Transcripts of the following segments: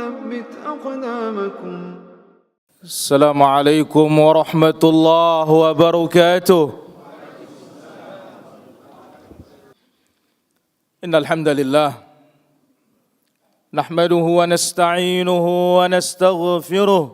وثبت أقدامكم. السلام عليكم ورحمة الله وبركاته. إن الحمد لله نحمده ونستعينه ونستغفره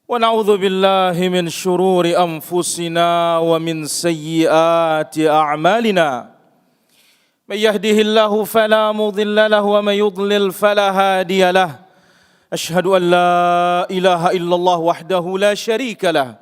ونعوذ بالله من شرور أنفسنا ومن سيئات أعمالنا. من يهده الله فلا مضل له ومن يضلل فلا هادي له. أشهد أن لا إله إلا الله وحده لا شريك له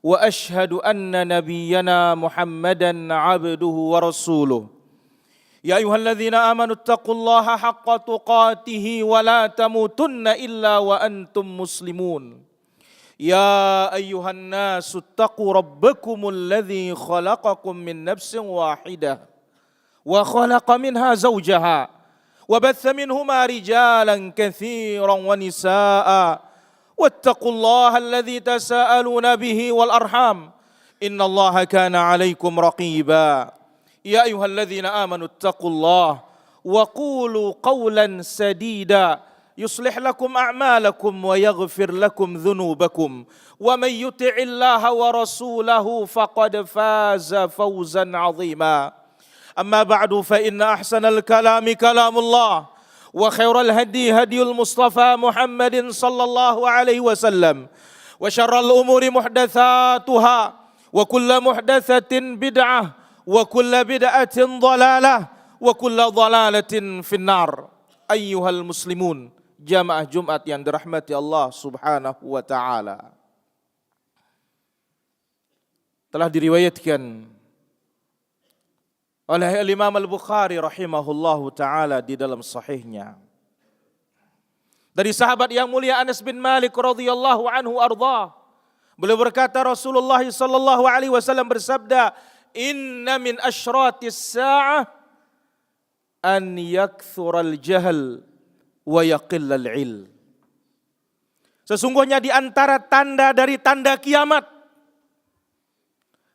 وأشهد أن نبينا محمدا عبده ورسوله. يا أيها الذين آمنوا اتقوا الله حق تقاته ولا تموتن إلا وأنتم مسلمون. يا أيها الناس اتقوا ربكم الذي خلقكم من نفس واحدة وخلق منها زوجها وبث منهما رجالا كثيرا ونساء واتقوا الله الذي تساءلون به والأرحام إن الله كان عليكم رقيبا. يا أيها الذين آمنوا اتقوا الله وقولوا قولا سديدا يصلح لكم أعمالكم ويغفر لكم ذنوبكم ومن يطع الله ورسوله فقد فاز فوزا عظيما. أما بعد فإن أحسن الكلام كلام الله وخير الهدي هدي المصطفى محمد صلى الله عليه وسلم وشر الأمور محدثاتها وكل محدثة بدعة وكل بدعة ضلالة وكل ضلالة في النار. أيها المسلمون, jamaah Jumat yang dirahmati Allah Subhanahu wa taala. Telah diriwayatkan oleh Imam Al-Bukhari rahimahullahu taala di dalam sahihnya dari sahabat yang mulia Anas bin Malik radhiyallahu anhu arda. Beliau berkata, Rasulullah sallallahu alaihi wasallam bersabda, "Inna min asyratis sa'ah an yakthural jahl wa yaqillal ilm." Sesungguhnya di antara tanda dari tanda kiamat,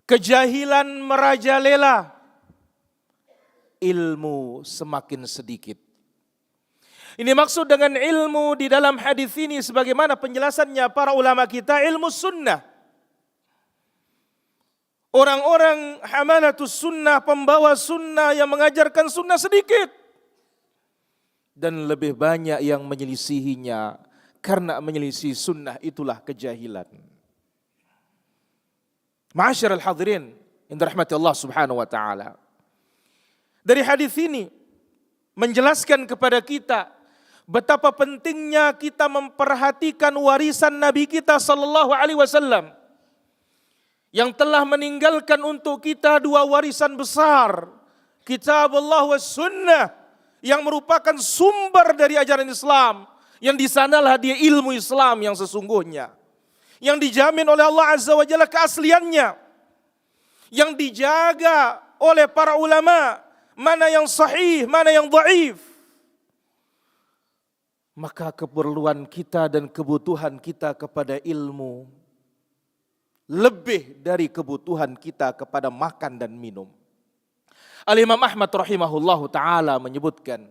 kejahilan merajalela, ilmu semakin sedikit. Ini maksud dengan ilmu di dalam hadis ini sebagaimana penjelasannya para ulama kita, ilmu sunnah. Orang-orang hamalatus sunnah, pembawa sunnah yang mengajarkan sunnah sedikit. Dan lebih banyak yang menyelisihinya. Karena menyelisih sunnah itulah kejahilan. Ma'asyiral hadirin yang dirahmati Allah Subhanahu wa taala. Dari hadis ini menjelaskan kepada kita betapa pentingnya kita memperhatikan warisan Nabi kita sallallahu alaihi wasallam yang telah meninggalkan untuk kita dua warisan besar, Kitabullah was Sunnah, yang merupakan sumber dari ajaran Islam, yang di sanalah dia ilmu Islam yang sesungguhnya, yang dijamin oleh Allah Azza wa Jalla keasliannya, yang dijaga oleh para ulama, mana yang sahih, mana yang dhaif. Maka keperluan kita dan kebutuhan kita kepada ilmu lebih dari kebutuhan kita kepada makan dan minum. Al-Imam Ahmad rahimahullahu ta'ala menyebutkan,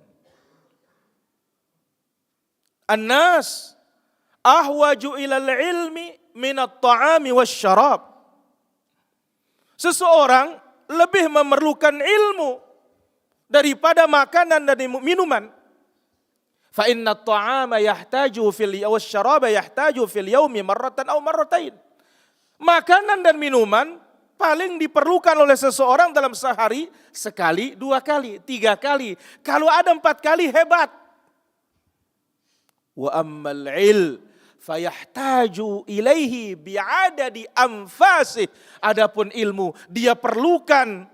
An-nas ahwaju ilal ilmi minat ta'ami wasyarab. Seseorang lebih memerlukan ilmu daripada makanan dan minuman. Fa inna at-ta'ama yahtaju wasyaraba yahtaju fil yaumi marratan aw marratain. Makanan dan minuman paling diperlukan oleh seseorang dalam sehari sekali, dua kali, tiga kali. Kalau ada 4 kali hebat. Wa ammal ilm fayahtaju ilaihi bi'adadi anfasih. Adapun ilmu dia perlukan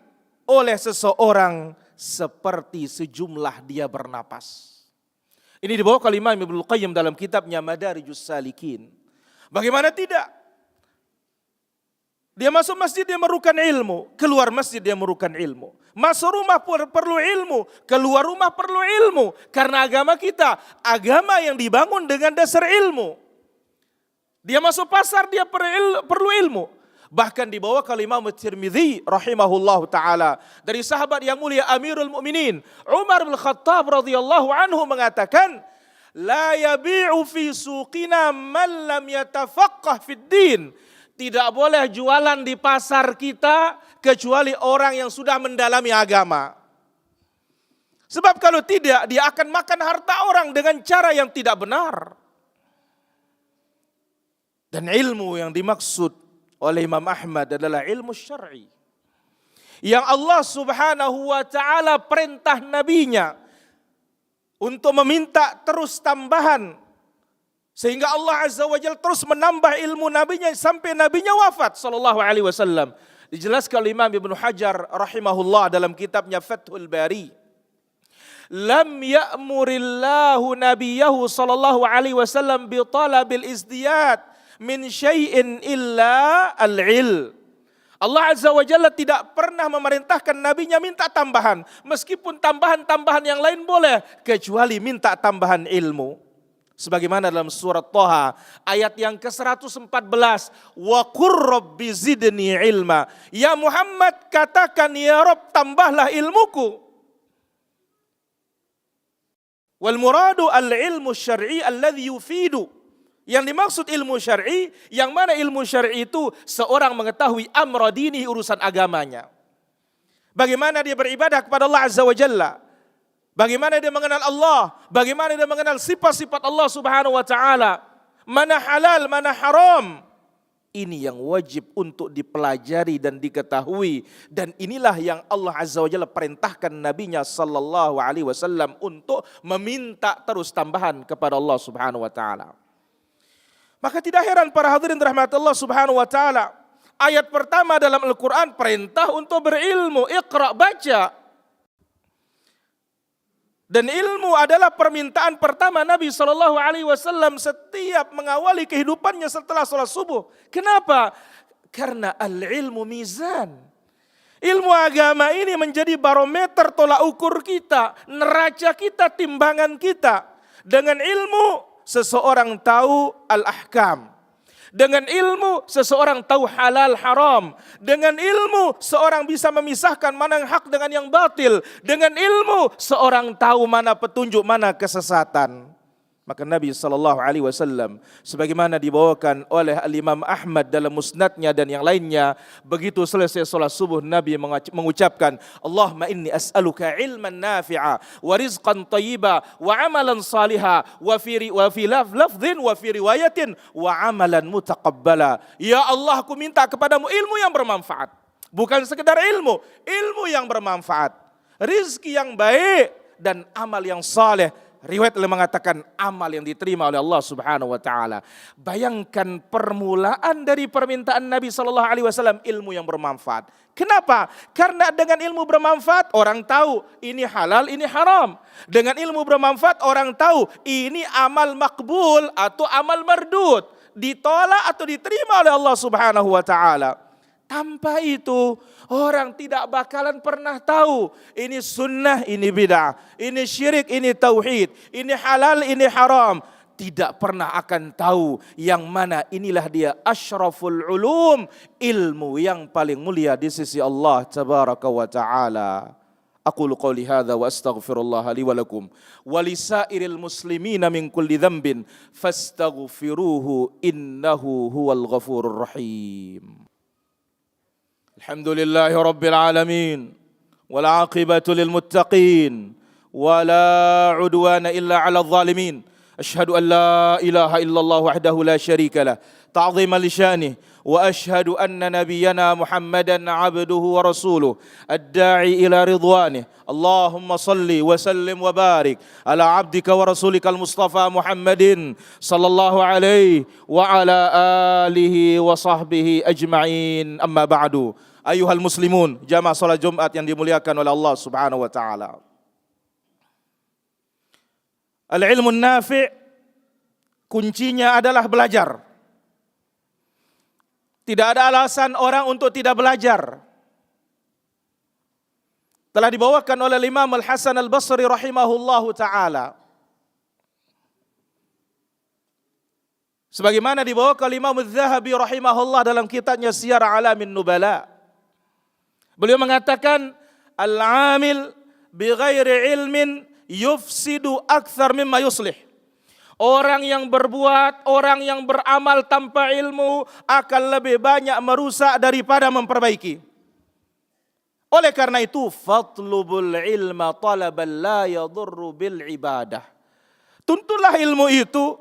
oleh seseorang seperti sejumlah dia bernapas. Ini dibawa oleh Imam Ibnu Qayyim dalam kitabnya Madarijus Salikin. Bagaimana tidak? Dia masuk masjid dia memerlukan ilmu, keluar masjid dia memerlukan ilmu. Masuk rumah perlu ilmu, keluar rumah perlu ilmu. Karena agama kita, agama yang dibangun dengan dasar ilmu. Dia masuk pasar dia perlu ilmu. Bahkan dibawa oleh Imam Tirmidzi rahimahullahu taala dari sahabat yang mulia Amirul Mukminin Umar bin Khattab radhiyallahu anhu mengatakan, La yabi'u fi suqina man lam yatafaqqah fid din. Tidak boleh jualan di pasar kita kecuali orang yang sudah mendalami agama. Sebab kalau tidak, dia akan makan harta orang dengan cara yang tidak benar. Dan ilmu yang dimaksud oleh Imam Ahmad adalah ilmu syar'i. Yang Allah subhanahu wa ta'ala perintah nabinya untuk meminta terus tambahan. Sehingga Allah azza wa jalla terus menambah ilmu nabinya sampai nabinya wafat sallallahu alaihi wasallam. Dijelaskan oleh Imam Ibnu Hajar rahimahullah dalam kitabnya Fathul Bari. Lam ya'murillahu nabiyahu sallallahu alaihi wasallam bi talabil izdiyad min syai'in illa al-'ilm. Allah Azza wa Jalla tidak pernah memerintahkan nabinya minta tambahan. Meskipun tambahan-tambahan yang lain boleh. Kecuali minta tambahan ilmu. Sebagaimana dalam surat Thaha ayat yang ke-114. Wa qur rabbi zidni ilma. Ya Muhammad, katakan ya Rabb, tambahlah ilmuku. Wal muradu al-ilmu syar'i alladhi yufidu. Yang dimaksud ilmu syar'i, yang mana ilmu syar'i itu seorang mengetahui amra dini, urusan agamanya. Bagaimana dia beribadah kepada Allah Azza wa Jalla. Bagaimana dia mengenal Allah. Bagaimana dia mengenal sifat-sifat Allah Subhanahu wa ta'ala. Mana halal, mana haram. Ini yang wajib untuk dipelajari dan diketahui. Dan inilah yang Allah Azza wa Jalla perintahkan nabinya sallallahu alaihi wasallam untuk meminta terus tambahan kepada Allah Subhanahu wa ta'ala. Maka tidak heran para hadirin rahmat Allah subhanahu wa ta'ala. Ayat pertama dalam Al-Quran perintah untuk berilmu. Iqra, baca. Dan ilmu adalah permintaan pertama Nabi SAW setiap mengawali kehidupannya setelah sholat subuh. Kenapa? Karena al-ilmu mizan. Ilmu agama ini menjadi barometer tolak ukur kita. Neraca kita, timbangan kita. Dengan ilmu seseorang tahu al-ahkam. Dengan ilmu seseorang tahu halal haram. Dengan ilmu seorang bisa memisahkan mana yang hak dengan yang batil. Dengan ilmu seorang tahu mana petunjuk, mana kesesatan. Maka Nabi SAW sebagaimana dibawakan oleh Al-Imam Ahmad dalam musnadnya dan yang lainnya, begitu selesai salat subuh Nabi mengucapkan, Allahumma inni as'aluka ilman nafi'a wa rizqan tayyiba wa amalan saliha wa fi lafdhin wa fi riwayatin wa amalan mutaqabbala. Ya Allah, aku minta kepadamu ilmu yang bermanfaat. Bukan sekedar ilmu, ilmu yang bermanfaat. Rizki yang baik dan amal yang saleh. Riwayat mengatakan amal yang diterima oleh Allah Subhanahu wa taala. Bayangkan permulaan dari permintaan Nabi sallallahu alaihi wasallam, ilmu yang bermanfaat. Kenapa? Karena dengan ilmu bermanfaat orang tahu ini halal, ini haram. Dengan ilmu bermanfaat orang tahu ini amal makbul atau amal mardud, ditolak atau diterima oleh Allah Subhanahu wa taala. Tanpa itu orang tidak bakalan pernah tahu ini sunnah, ini bid'ah, ini syirik, ini tauhid, ini halal, ini haram. Tidak pernah akan tahu yang mana inilah dia asyraful ulum, ilmu yang paling mulia di sisi Allah tabaraka wa ta'ala. Aqulu qawli hadha wa astaghfirullah li wa lakum wa lisairil muslimina min kulli dhanbin fastaghfiruhu innahu huwal ghafurur rahim. Alhamdulillahi Rabbil Alamin wal aqibatu lil muttaqin wala udwana illa ala zalimin. Ashhadu an la ilaha illallah wahdahu la syarika lah ta'ziman li syanihi wa ashhadu anna nabiyyana Muhammadan abduhu wa rasuluh ad-da'i ila ridwanih. Allahumma salli wa sallim wa barik ala abdika wa rasulika al-Mustafa Muhammadin sallallahu alaihi wa ala alihi wa sahbihi ajma'in. Amma ba'du. Ayuhal muslimun, jamaah salat Jumat yang dimuliakan oleh Allah Subhanahu wa taala. Al-ilmu nafi' kuncinya adalah belajar. Tidak ada alasan orang untuk tidak belajar. Telah dibawakan oleh Imam Al-Hasan Al-Basri rahimahullahu taala. Sebagaimana dibawakan oleh Imam Al-Zahabi rahimahullah dalam kitabnya Siyar A'lamin Nubala. Beliau mengatakan al-amil bighairi ilmin yufsidu akthar mimma yuslih. Orang yang berbuat, orang yang beramal tanpa ilmu akan lebih banyak merusak daripada memperbaiki. Oleh karena itu, fatlubul ilma talaban la yadurru bil ibadah. Tuntutlah ilmu itu,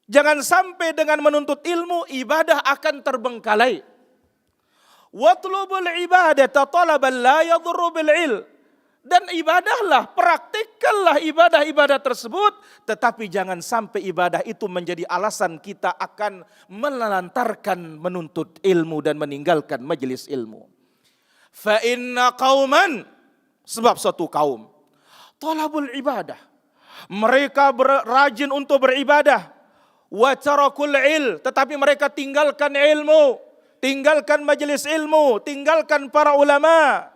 jangan sampai dengan menuntut ilmu, ibadah akan terbengkalai. Watlubul ibadata talaban la yadurru bil ilm. Dan ibadahlah, praktikkanlah ibadah-ibadah tersebut, tetapi jangan sampai ibadah itu menjadi alasan kita akan melantarkan menuntut ilmu dan meninggalkan majelis ilmu. Fa inna qauman, sebab suatu kaum, talabul ibadah, mereka rajin untuk beribadah, wa tarakul ilm, tetapi mereka tinggalkan ilmu, tinggalkan majelis ilmu, tinggalkan para ulama.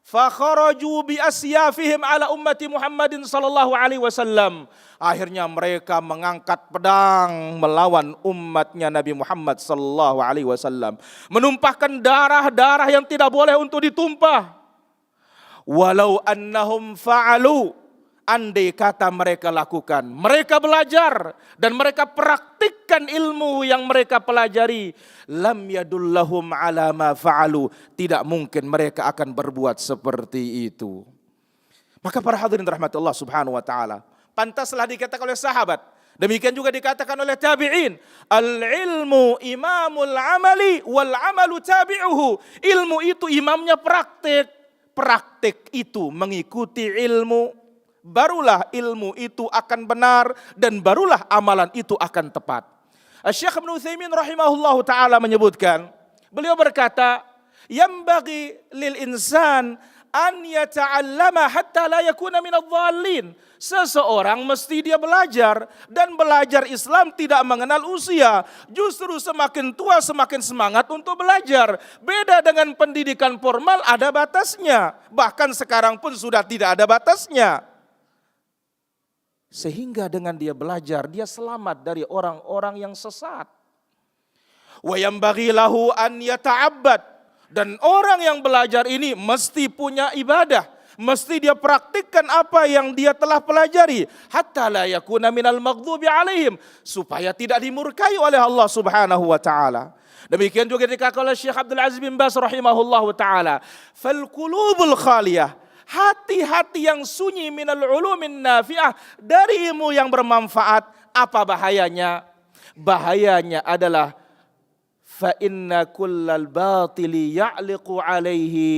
Fakharaju bi asyafihim ala ummati Muhammadin sallallahu alaihi wasallam. Akhirnya mereka mengangkat pedang melawan umatnya Nabi Muhammad sallallahu alaihi wasallam, menumpahkan darah-darah yang tidak boleh untuk ditumpah. Walau annahum fa'alu, andai kata mereka lakukan, mereka belajar dan mereka praktikkan ilmu yang mereka pelajari, lam yadullahum ala ma fa'alu, tidak mungkin mereka akan berbuat seperti itu. Maka para hadirin rahmatullah subhanahu wa ta'ala, pantaslah dikatakan oleh sahabat, demikian juga dikatakan oleh tabi'in, al-ilmu imamul amali wal amalu tabi'uhu. Ilmu itu imamnya praktik, praktik itu mengikuti ilmu, barulah ilmu itu akan benar dan barulah amalan itu akan tepat. Syekh Ibnu Utsaimin rahimahullahu taala menyebutkan, beliau berkata, yambaghi lil insan an yata'allama hatta la yakuna minadh dhallin. Seseorang mesti dia belajar, dan belajar Islam tidak mengenal usia. Justru semakin tua semakin semangat untuk belajar. Beda dengan pendidikan formal, ada batasnya. Bahkan sekarang pun sudah tidak ada batasnya. Sehingga dengan dia belajar, dia selamat dari orang-orang yang sesat. Wa yambaghi lahu an yata'abbad, dan orang yang belajar ini mesti punya ibadah, mesti dia praktikkan apa yang dia telah pelajari, hatta la yakuna minal maghdubi alaihim, supaya tidak dimurkai oleh Allah Subhanahu wa taala. Demikian juga dikatakan oleh Syekh Abdul Aziz bin Baz rahimahullahu taala, fal qulubul khaliyah, hati-hati yang sunyi, minal ulumin nafi'ah, dari ilmu yang bermanfaat. Apa bahayanya? Bahayanya adalah fa inna kullal batili ya'liqu alaihi,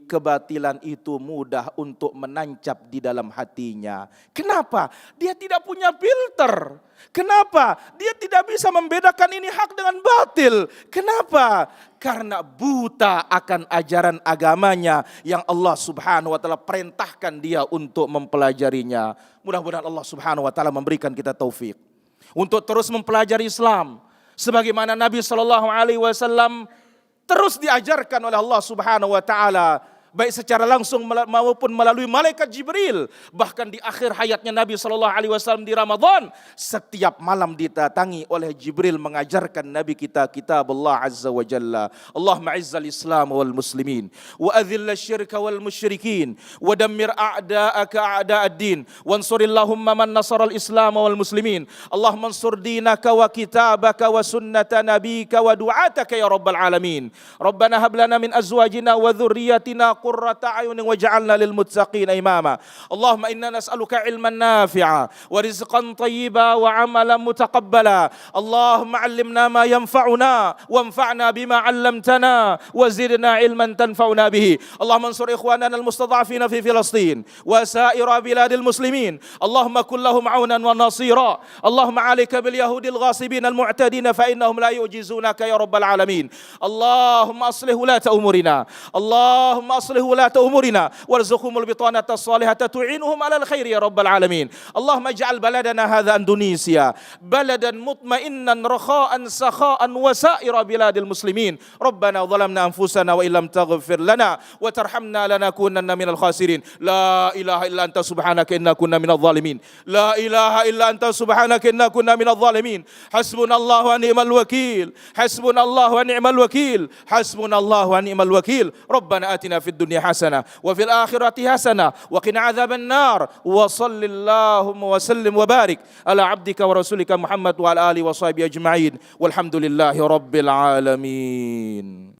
kebatilan itu mudah untuk menancap di dalam hatinya. Kenapa? Dia tidak punya filter. Kenapa? Dia tidak bisa membedakan ini hak dengan batil. Kenapa? Karena buta akan ajaran agamanya yang Allah Subhanahu wa taala perintahkan dia untuk mempelajarinya. Mudah-mudahan Allah Subhanahu wa taala memberikan kita taufik untuk terus mempelajari Islam sebagaimana Nabi sallallahu alaihi wasallam terus diajarkan oleh Allah Subhanahu wa taala, baik secara langsung maupun melalui malaikat Jibril. Bahkan di akhir hayatnya Nabi sallallahu alaihi wasallam di Ramadan, setiap malam didatangi oleh Jibril mengajarkan Nabi kita kitab Allah azza wa jalla. Allahumma izzal Islam wal muslimin wa adhill asyirka wal musyrikin wa dammir a'da'aka a'da'ad-din wansurillahumma man nasaral Islam wal muslimin. Allahumma ansur dinaka wa kitabaka wa sunnata nabika wa du'ataka ya rabbal alamin. Rabbana hab lana min azwajina wa dhurriyyatina qurrata a'yunin waj'alna lil muttaqina imama. Allahumma inna nas'aluka ilman nafi'a wa rizqan thayyiba wa 'amalan mutaqabbala. Allahumma 'allimna ma yanfa'una wanfa'na bima 'allamtana wa zidna ilman tanfa'una bihi. Allahumma ansur ikhwanana al-mustad'afina fi Filastin wa sa'ira biladil muslimin. Allahumma kun lahum 'aunan wa nasira. Allahumma 'alaika bil yahudil ghasibin al-mu'tadin fa innahum la yu'jizunaka ya rabbal alamin. Allahumma aslih ulata umurina. Allahumma aslih ولاة أمورنا وارزقهم البطانة الصالحة تعينهم على الخير يا رب العالمين. اللهم اجعل بلدنا هذا أندونيسيا بلدا مطمئنا رخاء سخاء وسائر بلاد المسلمين. ربنا ظلمنا أنفسنا وإن لم تغفر لنا وترحمنا لنكونن من الخاسرين. لا إله إلا أنت سبحانك إنا كنا من الظالمين. لا إله إلا أنت سبحانك إنا كنا من الظالمين. حسبنا الله ونعم الوكيل. حسبنا الله ونعم الوكيل. حسبنا الله ونعم الوكيل. ربنا آتنا في dunya hasanah wa fil akhirati hasanah wa qina adzabannar wa sallallahu wa sallim wa barik ala abdika wa rasulika Muhammad wa ala alihi wa sahbihi ajma'in walhamdulillahi rabbil alamin.